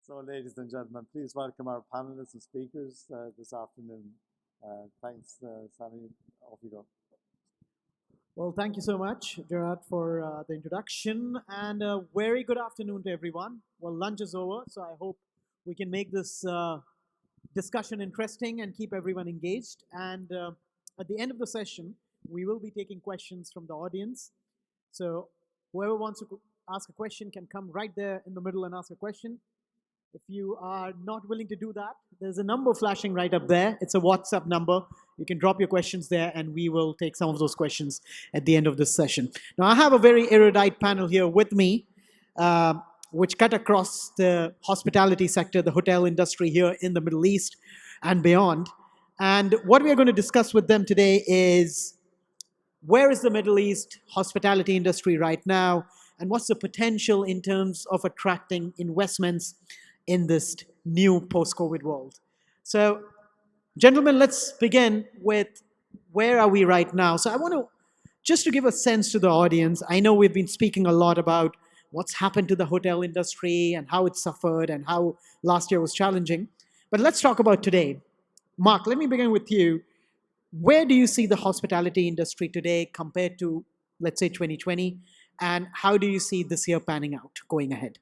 So, ladies and gentlemen, please welcome our panelists and speakers this afternoon. Thanks, Sammy. Off you go. Well, thank you so much, Gerard, for the introduction, and a very good afternoon to everyone. Well, lunch is over, so I hope we can make this discussion interesting and keep everyone engaged. And at the end of the session, we will be taking questions from the audience. So whoever wants to ask a question can come right there in the middle and ask a question. If you are not willing to do that, there's a number flashing right up there. It's a WhatsApp number. You can drop your questions there, and we will take some of those questions at the end of this session. Now, I have a very erudite panel here with me, which cut across the hospitality sector, the hotel industry here in the Middle East and beyond. And what we are going to discuss with them today is where is the Middle East hospitality industry right now, and what's the potential in terms of attracting investments in this new post-COVID world. So, gentlemen, let's begin with where are we right now. So I want to, just to give a sense to the audience, I know we've been speaking a lot about what's happened to the hotel industry and how it suffered and how last year was challenging. But let's talk about today. Mark, let me begin with you. Where do you see the hospitality industry today compared to, let's say, 2020? And how do you see this year panning out going ahead?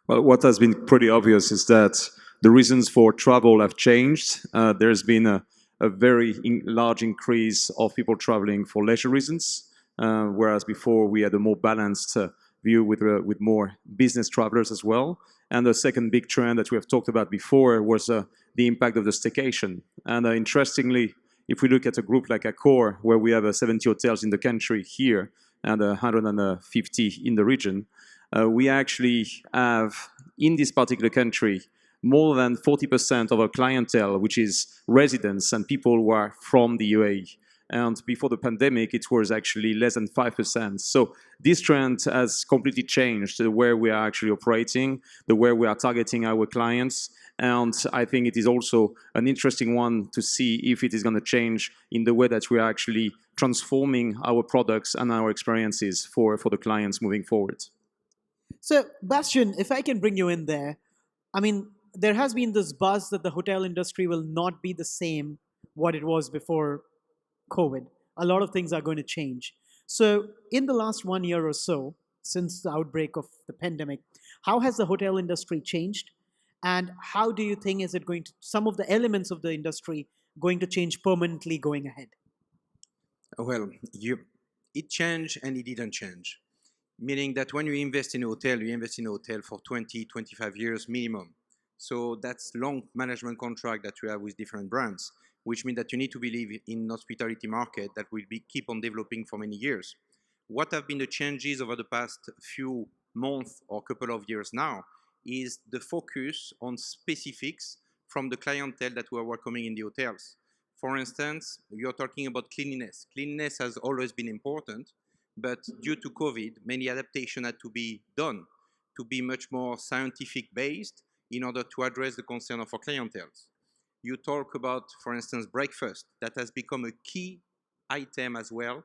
Well, what has been pretty obvious is that the reasons for travel have changed. There's been a very large increase of people traveling for leisure reasons, whereas before we had a more balanced view with more business travelers as well. And the second big trend that we have talked about before was the impact of the staycation. And interestingly, if we look at a group like Accor, where we have 70 hotels in the country here and 150 in the region, we actually have, in this particular country, more than 40% of our clientele, which is residents and people who are from the UAE. And before the pandemic, it was actually less than 5%. So this trend has completely changed the way we are actually operating, the way we are targeting our clients. And I think it is also an interesting one to see if it is going to change in the way that we are actually transforming our products and our experiences for the clients moving forward. So, Bastian, if I can bring you in there, I mean, there has been this buzz that the hotel industry will not be the same what it was before COVID. A lot of things are going to change. So, in the last 1 year or so, since the outbreak of the pandemic, how has the hotel industry changed? And how do you think is it going to, some of the elements of the industry going to change permanently going ahead? Well, it changed and it didn't change. Meaning that when you invest in a hotel, you invest in a hotel for 20, 25 years minimum. So that's long management contract that you have with different brands, which means that you need to believe in hospitality market that will keep on developing for many years. What have been the changes over the past few months or couple of years now is the focus on specifics from the clientele that we are welcoming in the hotels. For instance, you're talking about cleanliness. Cleanliness has always been important, but due to COVID, many adaptations had to be done to be much more scientific based in order to address the concern of our clientele. You talk about, for instance, breakfast. That has become a key item as well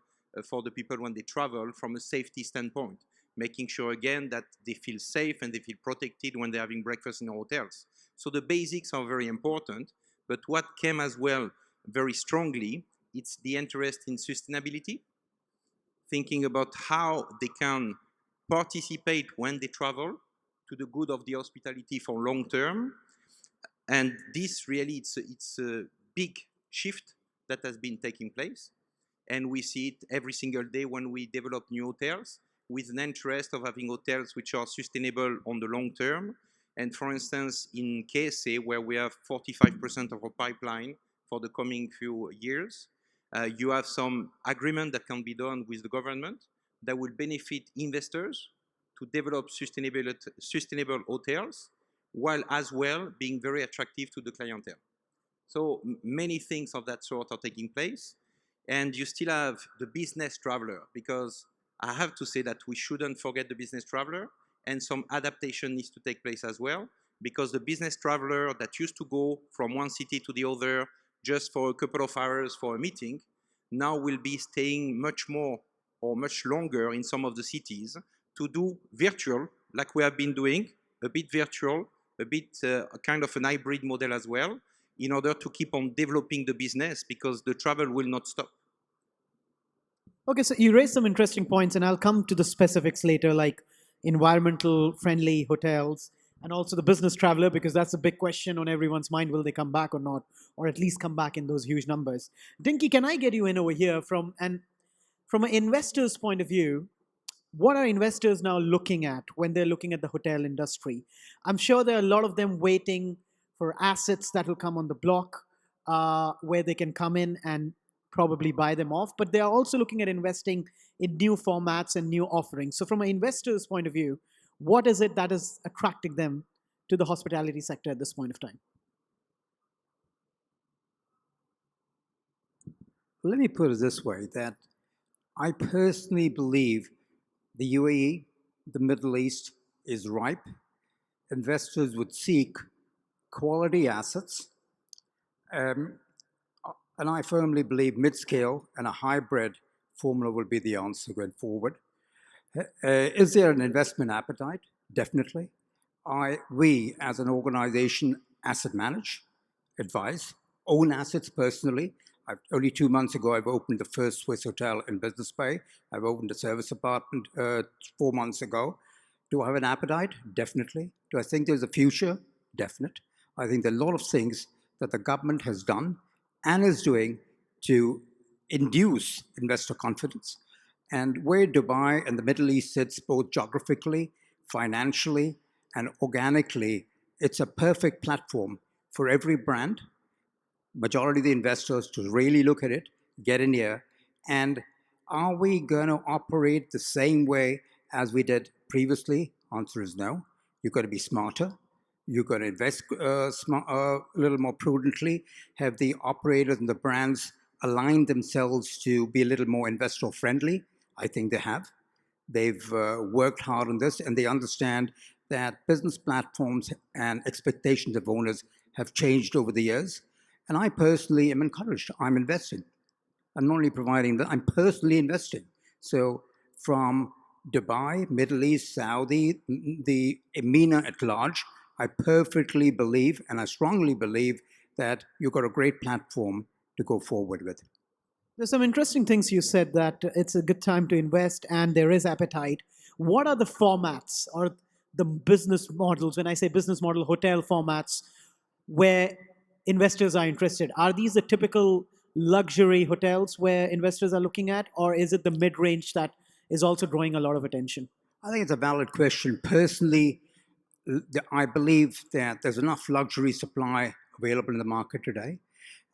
for the people when they travel from a safety standpoint, making sure again that they feel safe and they feel protected when they're having breakfast in our hotels. So the basics are very important, but what came as well very strongly, it's the interest in sustainability, thinking about how they can participate when they travel to the good of the hospitality for long term. And this really, it's a big shift that has been taking place. And we see it every single day when we develop new hotels with an interest of having hotels which are sustainable on the long term. And for instance, in KSA, where we have 45% of our pipeline for the coming few years, you have some agreement that can be done with the government that will benefit investors to develop sustainable hotels, while as well being very attractive to the clientele. So many things of that sort are taking place. And you still have the business traveler, because I have to say that we shouldn't forget the business traveler, and some adaptation needs to take place as well, because the business traveler that used to go from one city to the other just for a couple of hours for a meeting, now will be staying much more or much longer in some of the cities to do virtual, like we have been doing, a bit virtual, a bit a kind of an hybrid model as well, in order to keep on developing the business, because the travel will not stop. Okay, so you raised some interesting points, and I'll come to the specifics later, like environmental friendly hotels and also the business traveler, because that's a big question on everyone's mind. Will they come back or not? Or at least come back in those huge numbers. Dinky, can I get you in over here from an investor's point of view? What are investors now looking at when they're looking at the hotel industry? I'm sure there are a lot of them waiting for assets that will come on the block, where they can come in and probably buy them off, but they are also looking at investing in new formats and new offerings. So from an investor's point of view, what is it that is attracting them to the hospitality sector at this point of time? Let me put it this way, that I personally believe the UAE, the Middle East, is ripe. Investors would seek quality assets, and I firmly believe mid-scale and a hybrid formula will be the answer going forward. Is there an investment appetite? Definitely. We, as an organization, asset manage, advise, own assets personally. Only 2 months ago, I've opened the first Swiss hotel in Business Bay. I've opened a service apartment 4 months ago. Do I have an appetite? Definitely. Do I think there's a future? Definite. I think there are a lot of things that the government has done and is doing to induce investor confidence. And where Dubai and the Middle East sits, both geographically, financially, and organically, it's a perfect platform for every brand, majority of the investors, to really look at it, get in here, and are we going to operate the same way as we did previously? Answer is no. You've got to be smarter. You've got to invest a little more prudently, have the operators and the brands align themselves to be a little more investor friendly. I think they have. They've worked hard on this, and they understand that business platforms and expectations of owners have changed over the years. And I personally am encouraged. I'm investing. I'm not only providing that, I'm personally investing. So from Dubai, Middle East, Saudi, the MENA at large, I perfectly believe, and I strongly believe, that you've got a great platform to go forward with. There's some interesting things you said, that it's a good time to invest and there is appetite. What are the formats or the business models, when I say business model, hotel formats, where investors are interested? Are these the typical luxury hotels where investors are looking at, or is it the mid-range that is also drawing a lot of attention? I think it's a valid question. Personally, I believe that there's enough luxury supply available in the market today,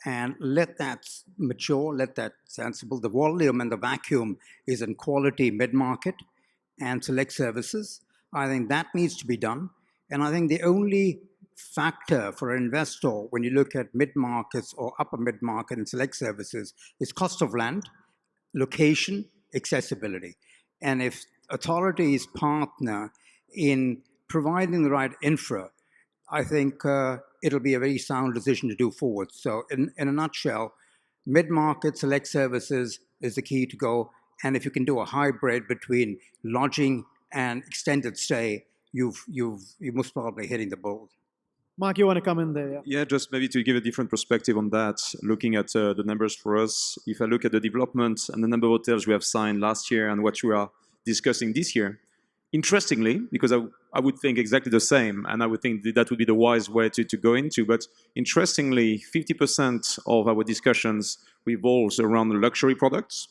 and let that mature, let that sensible. The volume and the vacuum is in quality mid-market and select services. I think that needs to be done. And I think the only factor for an investor when you look at mid-markets or upper mid-market and select services is cost of land, location, accessibility. And if authorities partner in providing the right infra, I think it'll be a very sound decision to do forward. So in a nutshell, mid-market select services is the key to go. And if you can do a hybrid between lodging and extended stay, you're most probably hitting the ball. Mark, you want to come in there? Yeah. Yeah, just maybe to give a different perspective on that, looking at the numbers for us, if I look at the development and the number of hotels we have signed last year and what we are discussing this year, interestingly, because I would think exactly the same, and I would think that would be the wise way to go into, but interestingly, 50% of our discussions revolves around the luxury products.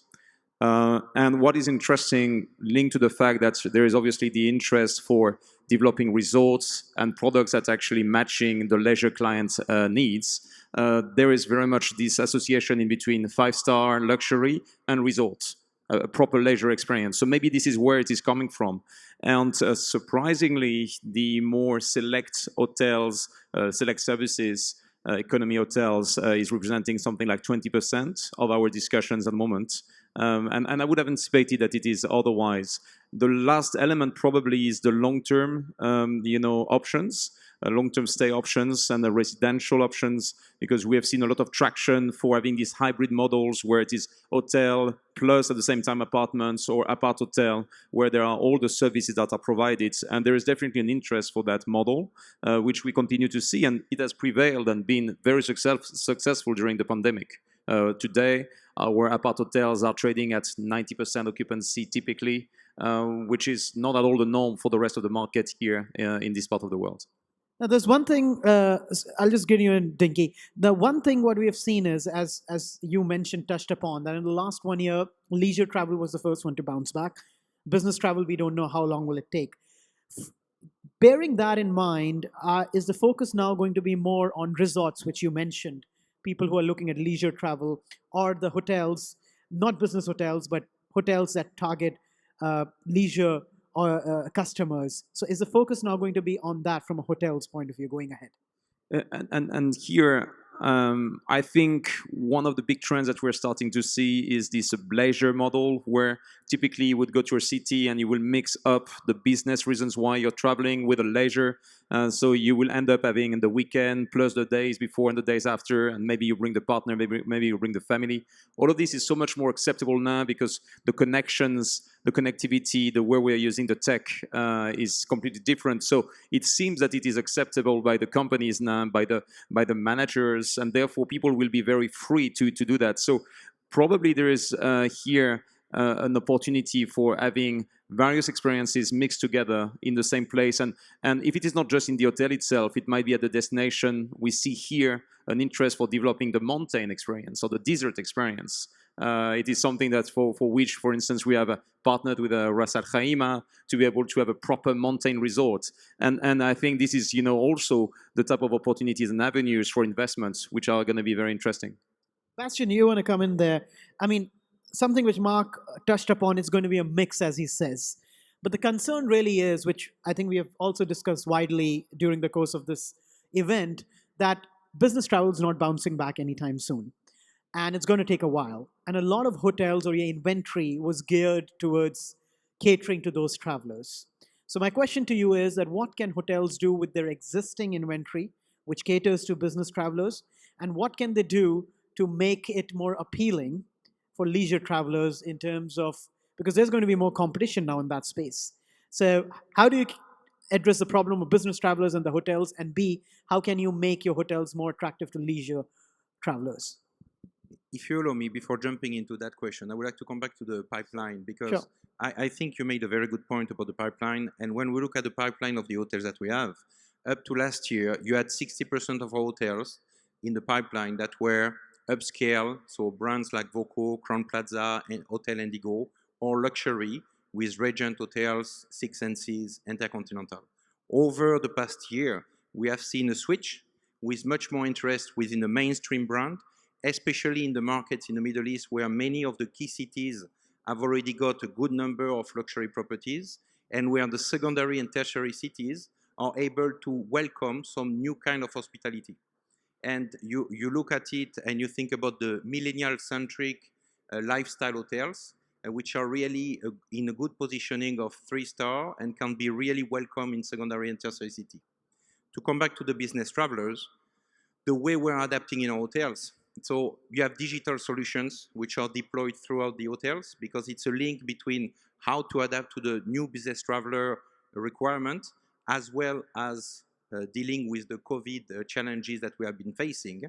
And what is interesting, linked to the fact that there is obviously the interest for developing resorts and products that's actually matching the leisure clients' needs, there is very much this association in between 5-star luxury and resort, a proper leisure experience. So maybe this is where it is coming from. And surprisingly, the more select hotels, select services, economy hotels is representing something like 20% of our discussions at the moment. And I would have anticipated that it is otherwise. The last element probably is the long-term, options, long-term stay options and the residential options, because we have seen a lot of traction for having these hybrid models where it is hotel plus at the same time apartments, or apart hotel, where there are all the services that are provided. And there is definitely an interest for that model, which we continue to see, and it has prevailed and been very successful during the pandemic. Today, our apart hotels are trading at 90% occupancy typically, which is not at all the norm for the rest of the market here in this part of the world. Now, there's one thing, I'll just get you in, Dinky. The one thing what we have seen is, as you mentioned, touched upon, that in the last 1 year, leisure travel was the first one to bounce back. Business travel, we don't know how long will it take. Bearing that in mind, is the focus now going to be more on resorts, which you mentioned, people who are looking at leisure travel, or the hotels, not business hotels, but hotels that target leisure or customers? So is the focus now going to be on that from a hotel's point of view going ahead? And here, I think one of the big trends that we're starting to see is this leisure model, where typically you would go to a city and you will mix up the business reasons why you're traveling with a leisure. So you will end up having the weekend plus the days before and the days after, and maybe you bring the partner, maybe you bring the family. All of this is so much more acceptable now because the connections, the connectivity, the way we're using the tech is completely different. So it seems that it is acceptable by the companies now, by the managers, and therefore people will be very free to do that. So probably there is here an opportunity for having various experiences mixed together in the same place. And if it is not just in the hotel itself, it might be at the destination. We see here an interest for developing the mountain experience or the desert experience. It is something that for which, for instance, we have partnered with Ras Al Khaimah to be able to have a proper mountain resort. And I think this is, also the type of opportunities and avenues for investments which are going to be very interesting. Bastian, you want to come in there? I mean, something which Mark touched upon is going to be a mix, as he says. But the concern really is, which I think we have also discussed widely during the course of this event, that business travel is not bouncing back anytime soon. And it's going to take a while. And a lot of hotels or your inventory was geared towards catering to those travelers. So my question to you is that what can hotels do with their existing inventory, which caters to business travelers, and what can they do to make it more appealing for leisure travelers in terms of, because there's going to be more competition now in that space. So how do you address the problem of business travelers and the hotels, and B, how can you make your hotels more attractive to leisure travelers? If you allow me, before jumping into that question, I would like to come back to the pipeline, because Sure. I think you made a very good point about the pipeline. And when we look at the pipeline of the hotels that we have, up to last year, you had 60% of our hotels in the pipeline that were upscale, so brands like Voco, Crown Plaza, and Hotel Indigo, or luxury with Regent Hotels, Six Senses, Intercontinental. Over the past year, we have seen a switch with much more interest within the mainstream brand, especially in the markets in the Middle East, where many of the key cities have already got a good number of luxury properties, and where the secondary and tertiary cities are able to welcome some new kind of hospitality. And you look at it and you think about the millennial-centric lifestyle hotels, which are really in a good positioning of 3-star and can be really welcome in secondary and tertiary city. To come back to the business travelers, the way we're adapting in our hotels, so you have digital solutions which are deployed throughout the hotels, because it's a link between how to adapt to the new business traveler requirement, as well as dealing with the COVID challenges that we have been facing.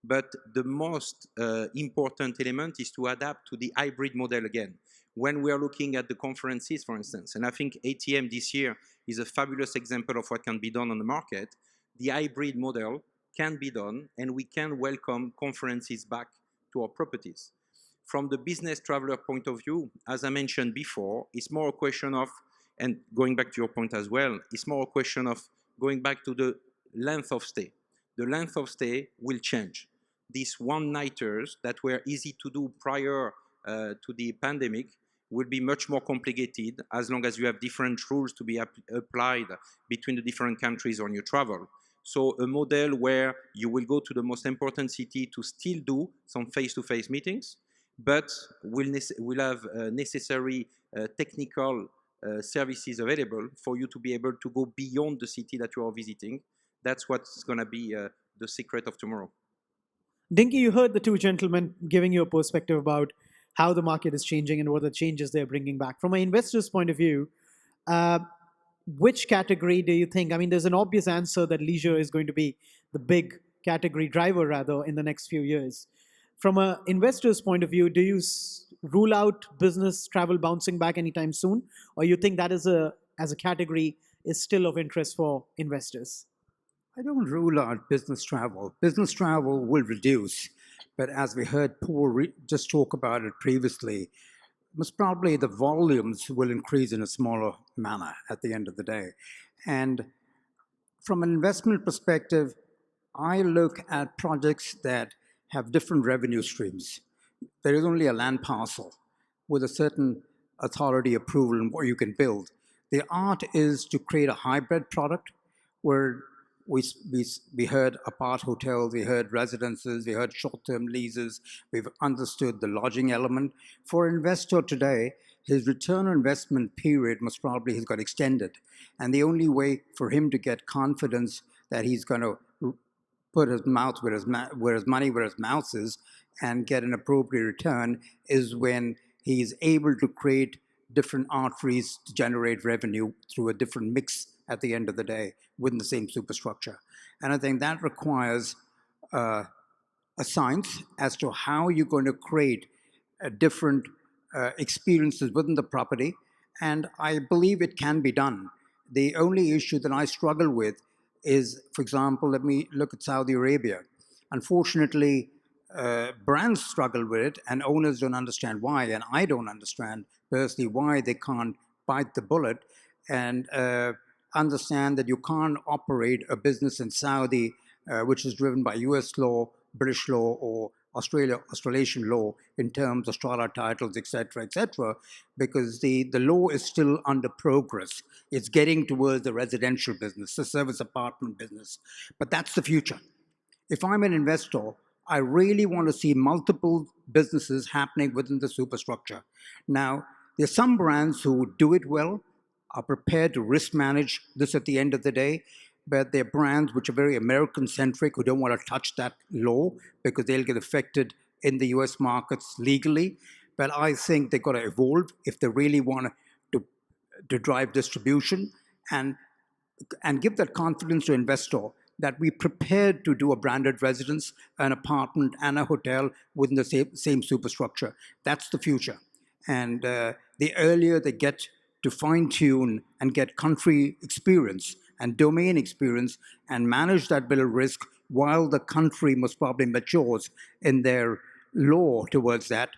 But the most important element is to adapt to the hybrid model again. When we are looking at the conferences, for instance, and I think ATM this year is a fabulous example of what can be done on the market, the hybrid model can be done, and we can welcome conferences back to our properties. From the business traveler point of view, as I mentioned before, it's more a question of, and going back to your point as well, it's more a question of going back to the length of stay. The length of stay will change. These one-nighters that were easy to do prior to the pandemic will be much more complicated, as long as you have different rules to be applied between the different countries on your travel. So a model where you will go to the most important city to still do some face-to-face meetings, but will have necessary technical services available for you to be able to go beyond the city that you are visiting. That's what's going to be the secret of tomorrow. Dinky, you heard the two gentlemen giving you a perspective about how the market is changing and what the changes they're bringing back. From an investor's point of view, uh, which category do you think? I mean, there's an obvious answer that leisure is going to be the big category driver, rather, in the next few years. From an investor's point of view, do you rule out business travel bouncing back anytime soon, or you think that as a category is still of interest for investors? I don't rule out business travel. Business travel will reduce, but as we heard Paul just talk about it previously, most probably the volumes will increase in a smaller manner at the end of the day. And from an investment perspective, I look at projects that have different revenue streams. There is only a land parcel with a certain authority approval and what you can build. The art is to create a hybrid product where we heard apart hotels, we heard residences, we heard short-term leases, we've understood the lodging element. For an investor today, his return on investment period most probably has got extended. And the only way for him to get confidence that he's going to put his mouth where his money where his mouth is and get an appropriate return is when he's able to create different arteries to generate revenue through a different mix at the end of the day within the same superstructure. And I think that requires a science as to how you're going to create different experiences within the property. And I believe it can be done. The only issue that I struggle with is, for example, let me look at Saudi Arabia. Unfortunately, brands struggle with it and owners don't understand why. And I don't understand personally why they can't bite the bullet and understand that you can't operate a business in Saudi which is driven by US law, British law, or Australasian law in terms of strata titles, etc., because the law is still under progress. It's getting towards the residential business, the service apartment business. But that's the future. If I'm an investor, I really want to see multiple businesses happening within the superstructure. Now, there's some brands who do it well, are prepared to risk manage this at the end of the day, but they're brands which are very American-centric, who don't want to touch that law because they'll get affected in the US markets legally. But I think they've got to evolve if they really want to drive distribution and give that confidence to investor that we're prepared to do a branded residence, an apartment, and a hotel within the same superstructure. That's the future. And the earlier they get to fine-tune and get country experience and domain experience and manage that bill of risk while the country most probably matures in their law towards that,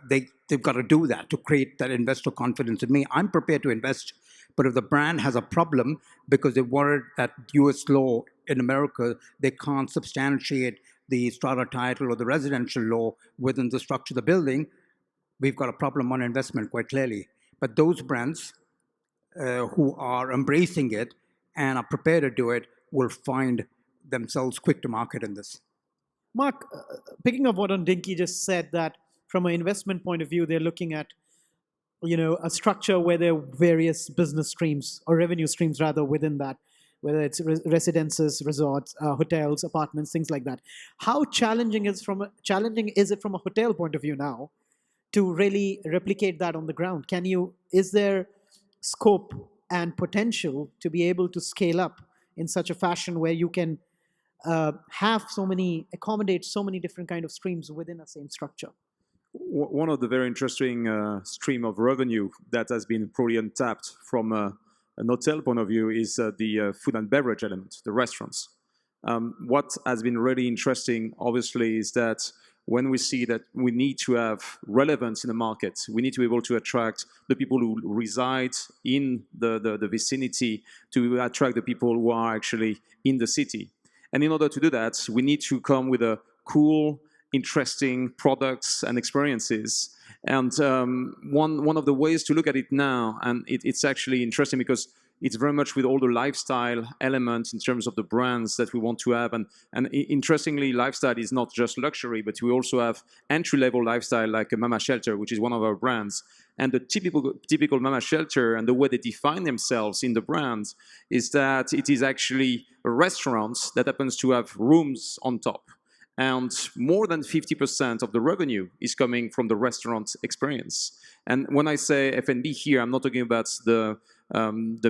they've got to do that to create that investor confidence in me. I'm prepared to invest, but if the brand has a problem because they worried that US law in America, they can't substantiate the strata title or the residential law within the structure of the building, we've got a problem on investment quite clearly. But those brands who are embracing it and are prepared to do it will find themselves quick to market in this. Mark, picking up what Dinky just said, that from an investment point of view, they're looking at a structure where there are various business streams or revenue streams rather within that, whether it's residences, resorts, hotels, apartments, things like that. How challenging is it from a hotel point of view now to really replicate that on the ground? Is there scope and potential to be able to scale up in such a fashion where you can accommodate so many different kind of streams within a same structure? One of the very interesting stream of revenue that has been probably untapped from an hotel point of view is the food and beverage element, the restaurants. What has been really interesting, obviously, is that when we see that we need to have relevance in the market, we need to be able to attract the people who reside in the vicinity, to attract the people who are actually in the city. And in order to do that, we need to come with a cool, interesting products and experiences. And one of the ways to look at it now, and it's actually interesting because it's very much with all the lifestyle elements in terms of the brands that we want to have. And interestingly, lifestyle is not just luxury, but we also have entry-level lifestyle like a Mama Shelter, which is one of our brands. And the typical Mama Shelter and the way they define themselves in the brand is that it is actually a restaurant that happens to have rooms on top. And more than 50% of the revenue is coming from the restaurant experience. And when I say F&B here, I'm not talking about the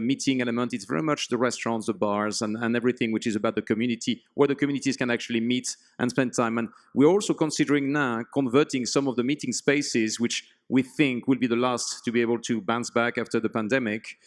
meeting element. It's very much the restaurants, the bars, and everything which is about the community, where the communities can actually meet and spend time. And we're also considering now converting some of the meeting spaces, which we think will be the last to be able to bounce back after the pandemic,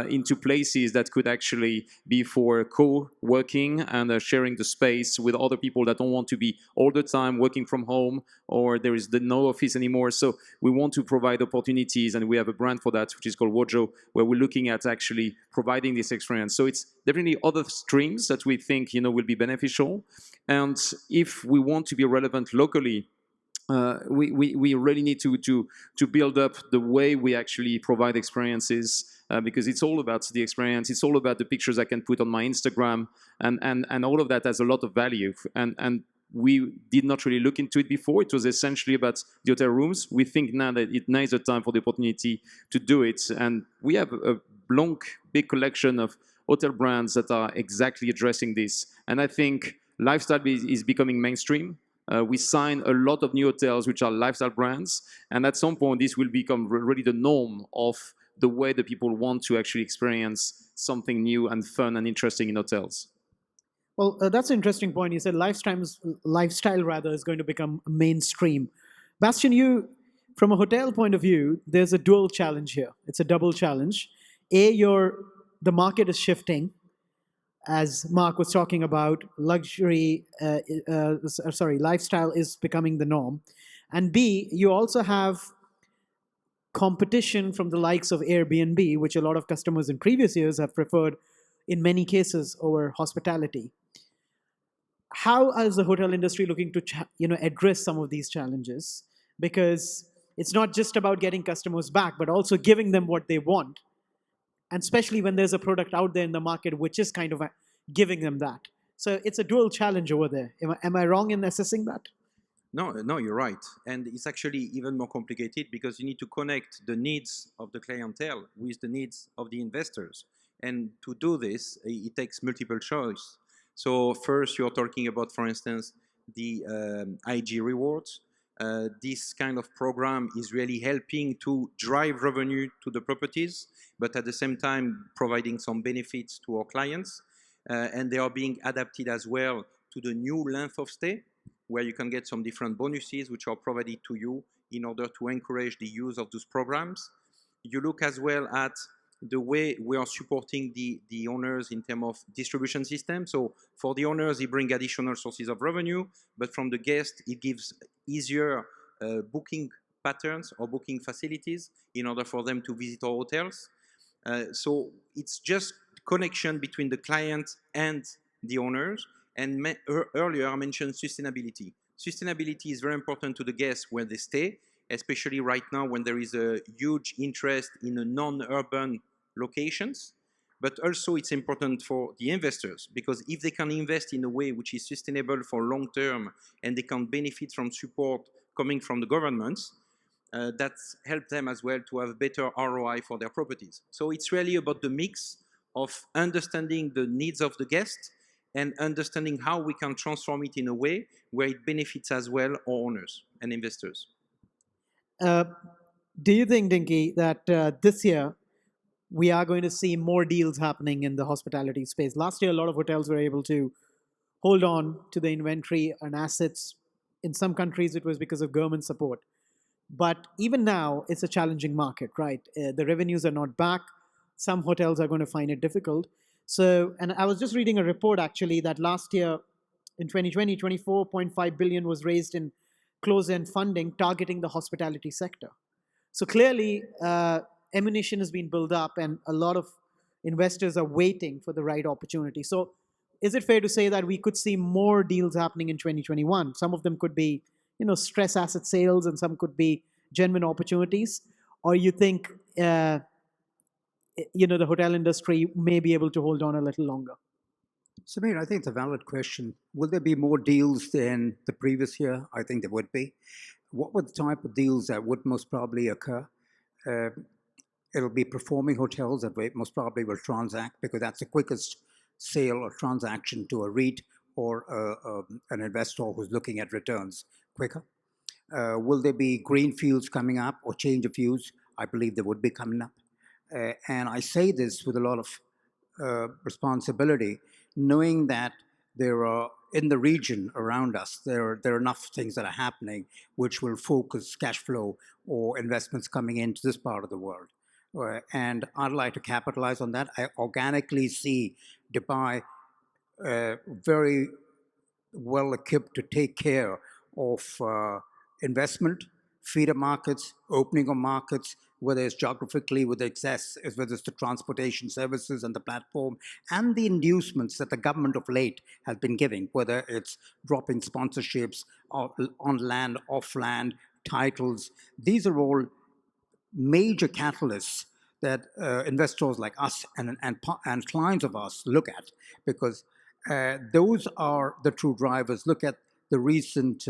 into places that could actually be for co-working and sharing the space with other people that don't want to be all the time working from home, or there is no office anymore. So we want to provide opportunities, and we have a brand for that, which is called Wojo, where we're looking at actually providing this experience. So it's definitely other streams that we think will be beneficial. And if we want to be relevant locally, we really need to build up the way we actually provide experiences, because it's all about the experience. It's all about the pictures I can put on my Instagram, and all of that has a lot of value. And we did not really look into it before. It was essentially about the hotel rooms. We think now that now is the time for the opportunity to do it. And we have a long, big collection of hotel brands that are exactly addressing this. And I think lifestyle is becoming mainstream. We sign a lot of new hotels which are lifestyle brands, and at some point this will become really the norm of the way that people want to actually experience something new and fun and interesting in hotels. Well, that's an interesting point. You said lifestyle rather is going to become mainstream. Bastien, you, from a hotel point of view, there's a dual challenge here. It's a double challenge. The market is shifting, as Mark was talking about. Lifestyle is becoming the norm. And B, you also have competition from the likes of Airbnb, which a lot of customers in previous years have preferred in many cases over hospitality. How is the hotel industry looking to address some of these challenges? Because it's not just about getting customers back, but also giving them what they want, and especially when there's a product out there in the market which is kind of giving them that. So it's a dual challenge over there. Am I wrong in assessing that? No, you're right. And it's actually even more complicated because you need to connect the needs of the clientele with the needs of the investors. And to do this, it takes multiple choice. So first, you're talking about, for instance, the IG rewards. This kind of program is really helping to drive revenue to the properties, but at the same time providing some benefits to our clients. And they are being adapted as well to the new length of stay, where you can get some different bonuses which are provided to you in order to encourage the use of those programs. You look as well at the way we are supporting the owners in terms of distribution system. So for the owners, it brings additional sources of revenue, but from the guests, it gives easier booking patterns or booking facilities in order for them to visit our hotels. So it's just connection between the client and the owners. And earlier I mentioned sustainability. Sustainability is very important to the guests where they stay, especially right now when there is a huge interest in a non-urban locations. But also it's important for the investors, because if they can invest in a way which is sustainable for long term and they can benefit from support coming from the governments, that's helped them as well to have better ROI for their properties. So it's really about the mix of understanding the needs of the guests and understanding how we can transform it in a way where it benefits as well our owners and investors. Do you think, Dinky, that this year we are going to see more deals happening in the hospitality space? Last year, a lot of hotels were able to hold on to the inventory and assets. In some countries, it was because of government support. But even now, it's a challenging market, right? The revenues are not back. Some hotels are going to find it difficult. So, and I was just reading a report actually that last year in 2020, 24.5 billion was raised in close-end funding targeting the hospitality sector. So clearly, ammunition has been built up and a lot of investors are waiting for the right opportunity. So is it fair to say that we could see more deals happening in 2021? Some of them could be, stress asset sales, and some could be genuine opportunities. Or you think the hotel industry may be able to hold on a little longer? Samir, I think it's a valid question. Will there be more deals than the previous year? I think there would be. What were the type of deals that would most probably occur? Uh, it'll be performing hotels that most probably will transact because that's the quickest sale or transaction to a REIT or an investor who's looking at returns quicker. Will there be green fields coming up or change of use? I believe there would be coming up. And I say this with a lot of responsibility, knowing that there are in the region around us, there are enough things that are happening which will focus cash flow or investments coming into this part of the world. And I'd like to capitalize on that. I organically see Dubai very well equipped to take care of investment, feeder markets, opening of markets, whether it's geographically, whether it's the transportation services and the platform, and the inducements that the government of late has been giving, whether it's dropping sponsorships on land, off land, titles. These are all major catalysts that investors like us and clients of us look at, because those are the true drivers. Look at the recent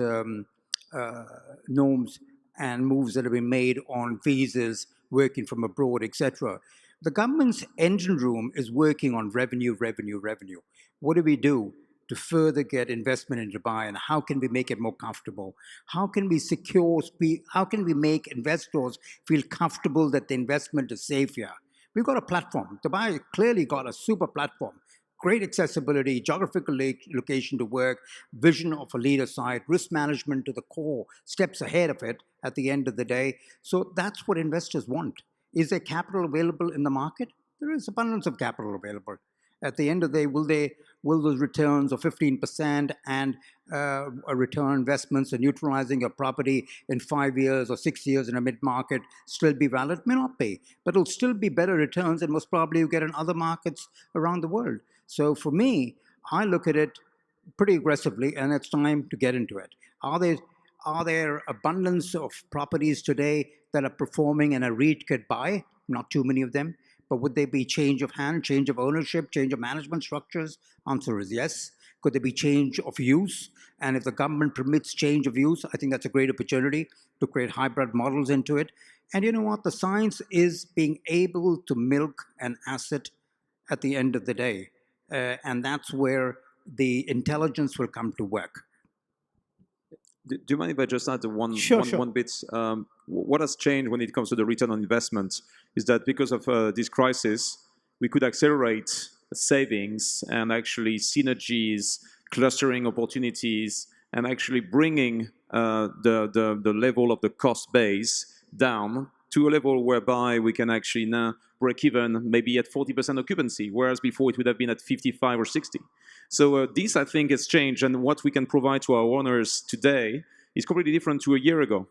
norms and moves that have been made on visas, working from abroad, etc. The government's engine room is working on revenue, revenue, revenue. What do we do to further get investment in Dubai, and how can we make it more comfortable? How can we how can we make investors feel comfortable that the investment is safe here? We've got a platform. Dubai clearly got a super platform. Great accessibility, geographical location to work, vision of a leader side, risk management to the core, steps ahead of it at the end of the day. So that's what investors want. Is there capital available in the market? There is abundance of capital available. At the end of the day, will those returns of 15% and a return investments and neutralizing your property in 5 years or 6 years in a mid-market still be valid? May not be, but it'll still be better returns than most probably you get in other markets around the world. So for me, I look at it pretty aggressively, and it's time to get into it. Are there abundance of properties today that are performing and a REIT could buy? Not too many of them. But would there be change of hand, change of ownership, change of management structures? Answer is yes. Could there be change of use? And if the government permits change of use, I think that's a great opportunity to create hybrid models into it. And you know what? The science is being able to milk an asset at the end of the day. And that's where the intelligence will come to work. Do you mind if I just add Sure. one bit? What has changed when it comes to the return on investment is that because of this crisis, we could accelerate savings and actually synergies, clustering opportunities, and actually bringing the level of the cost base down to a level whereby we can actually now break even maybe at 40% occupancy, whereas before it would have been at 55 or 60. So this, I think, has changed, and what we can provide to our owners today is completely different to a year ago.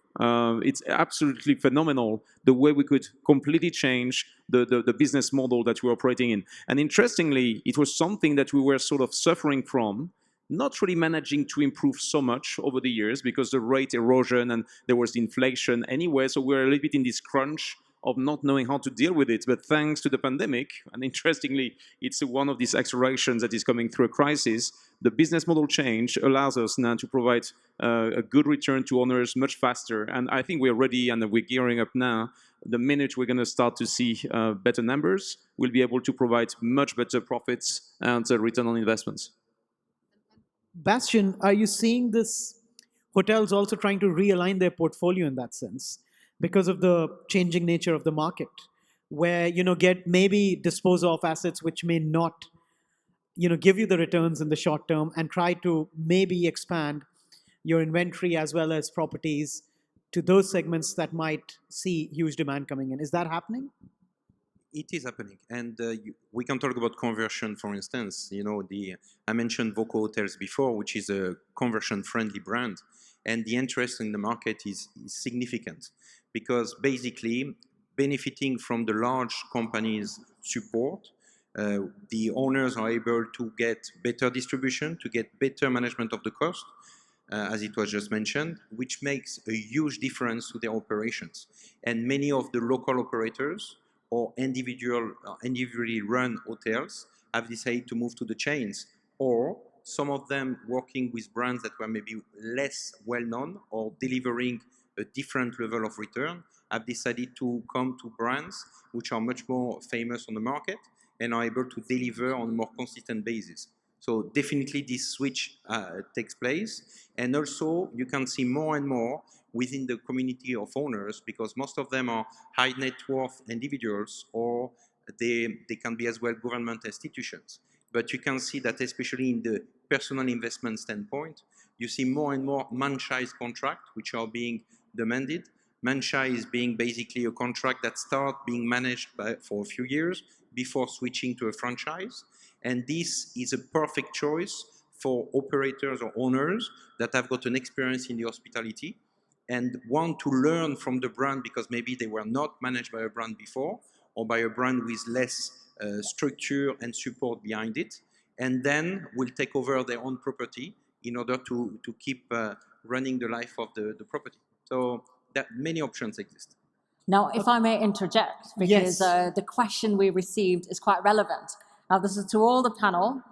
It's absolutely phenomenal the way we could completely change the business model that we're operating in. And interestingly, it was something that we were sort of suffering from, not really managing to improve so much over the years because the rate erosion and there was the inflation anyway, so we're a little bit in this crunch of not knowing how to deal with it. But thanks to the pandemic, and interestingly, it's one of these accelerations that is coming through a crisis, the business model change allows us now to provide a good return to owners much faster. And I think we're ready and we're gearing up now. The minute we're going to start to see better numbers, we'll be able to provide much better profits and return on investments. Bastian, are you seeing this hotels also trying to realign their portfolio in that sense because of the changing nature of the market, where maybe dispose of assets which may not give you the returns in the short term, and try to maybe expand your inventory as well as properties to those segments that might see huge demand coming in? Is that happening? It is happening, and we can talk about conversion, for instance. I mentioned Voco Hotels before, which is a conversion-friendly brand, and the interest in the market is significant because basically benefiting from the large companies' support, the owners are able to get better distribution, to get better management of the cost, as it was just mentioned, which makes a huge difference to their operations. And many of the local operators or individually run hotels have decided to move to the chains, or some of them working with brands that were maybe less well-known or delivering a different level of return have decided to come to brands which are much more famous on the market and are able to deliver on a more consistent basis. So definitely this switch takes place. And also you can see more and more within the community of owners, because most of them are high net worth individuals, or they can be as well government institutions. But you can see that especially in the personal investment standpoint, you see more and more franchise contracts which are being demanded. Franchise being basically a contract that starts being managed for a few years before switching to a franchise. And this is a perfect choice for operators or owners that have got an experience in the hospitality and want to learn from the brand, because maybe they were not managed by a brand before, or by a brand with less structure and support behind it, and then will take over their own property in order to keep running the life of the property. So that many options exist. Now, if I may interject, because Yes. the question we received is quite relevant. Now, this is to all the panel.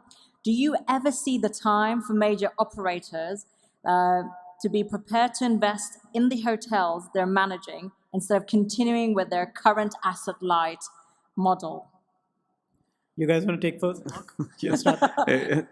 Do you ever see the time for major operators to be prepared to invest in the hotels they're managing instead of continuing with their current asset-light model? You guys want to take first? Yes,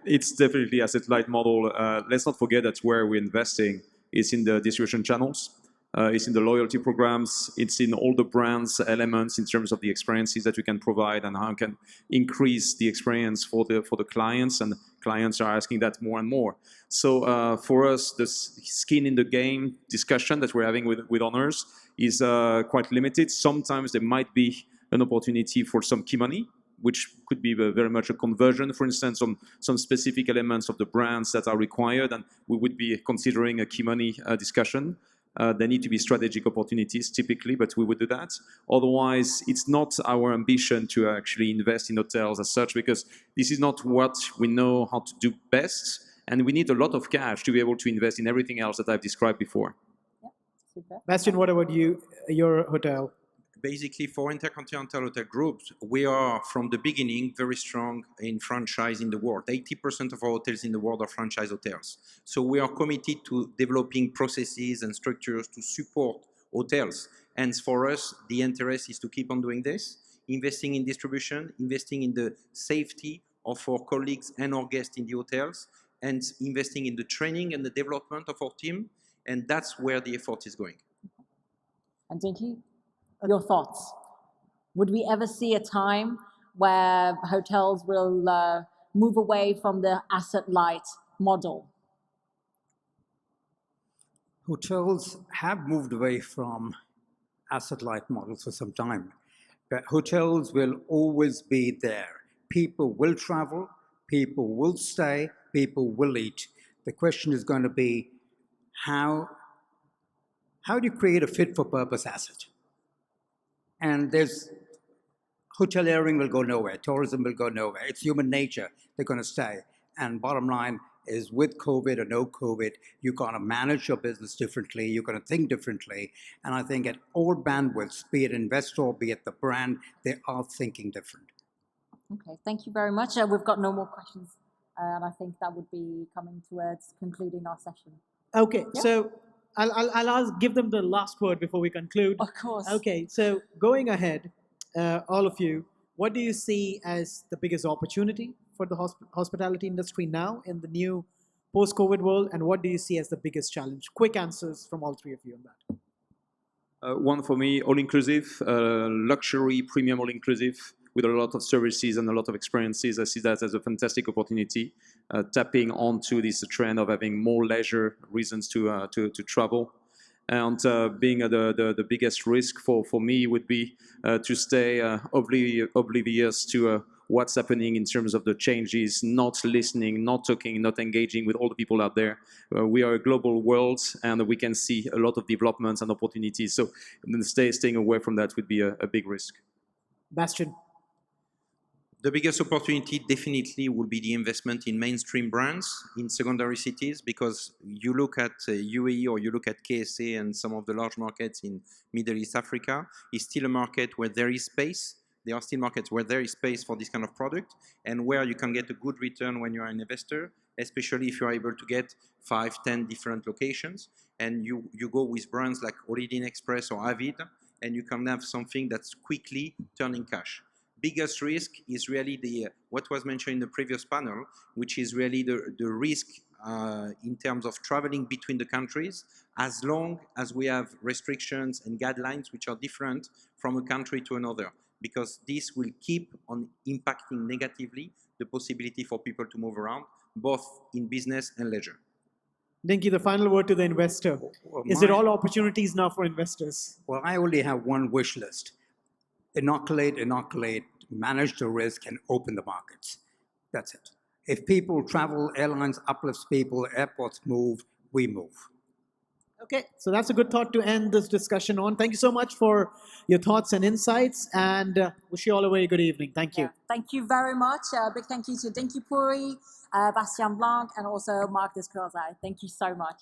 it's definitely asset-light model. Let's not forget that where we're investing is in the distribution channels. It's in the loyalty programs. It's in all the brands elements in terms of the experiences that we can provide and how we can increase the experience for the clients. And clients are asking that more and more. So for us, the skin in the game discussion that we're having with owners is quite limited. Sometimes there might be an opportunity for some key money, which could be very much a conversion, for instance, on some specific elements of the brands that are required, and we would be considering a key money discussion. There need to be strategic opportunities typically, but we would do that. Otherwise, it's not our ambition to actually invest in hotels as such, because this is not what we know how to do best, and we need a lot of cash to be able to invest in everything else that I've described before. Yeah, super. Bastian, what about you, your hotel? Basically, for Intercontinental Hotel Groups, we are from the beginning very strong in franchise in the world. 80% of our hotels in the world are franchise hotels. So we are committed to developing processes and structures to support hotels. And for us, the interest is to keep on doing this, investing in distribution, investing in the safety of our colleagues and our guests in the hotels, and investing in the training and the development of our team. And that's where the effort is going. And Dinky, your thoughts? Would we ever see a time where hotels will move away from the asset-light model? Hotels have moved away from asset-light models for some time, but hotels will always be there. People will travel, people will stay, people will eat. The question is going to be how do you create a fit-for-purpose asset? And hoteliering will go nowhere. Tourism will go nowhere. It's human nature. They're going to stay. And bottom line is, with COVID or no COVID, you're going to manage your business differently. You're going to think differently. And I think at all bandwidths, be it investor, be it the brand, they are thinking different. Okay, thank you very much. We've got no more questions, and I think that would be coming towards concluding our session. Okay, Yeah. so I'll give them the last word before we conclude. Of course. Okay, so going ahead, all of you, what do you see as the biggest opportunity for the hospitality industry now in the new post-COVID world, and what do you see as the biggest challenge? Quick answers from all three of you on that. One for me, all-inclusive, luxury, premium all-inclusive, with a lot of services and a lot of experiences. I see that as a fantastic opportunity, tapping onto this trend of having more leisure reasons to travel. And being the biggest risk for me would be to stay oblivious to what's happening in terms of the changes, not listening, not talking, not engaging with all the people out there. We are a global world, and we can see a lot of developments and opportunities. So staying away from that would be a big risk. Bastian. The biggest opportunity definitely will be the investment in mainstream brands in secondary cities, because you look at UAE or you look at KSA and some of the large markets in Middle East Africa, is still a market where there is space. There are still markets where there is space for this kind of product and where you can get a good return when you're an investor, especially if you're able to get 5, 10 different locations. And you go with brands like Holiday Inn Express or Avid, and you can have something that's quickly turning cash. Biggest risk is really what was mentioned in the previous panel, which is really the risk in terms of traveling between the countries, as long as we have restrictions and guidelines which are different from a country to another, because this will keep on impacting negatively the possibility for people to move around, both in business and leisure. Dinky, the final word to the investor. Well, Is it all opportunities now for investors? Well, I only have one wish list. Inoculate, manage the risk, and open the markets. That's it. If people travel, airlines uplifts people, airports move, we move. Okay, so that's a good thought to end this discussion on. Thank you so much for your thoughts and insights, and wish you all a very good evening. Thank you. Yeah, thank you very much. Big thank you to Dinky Puri, Bastien Blanc, and also Marc Descrozaille. Thank you so much.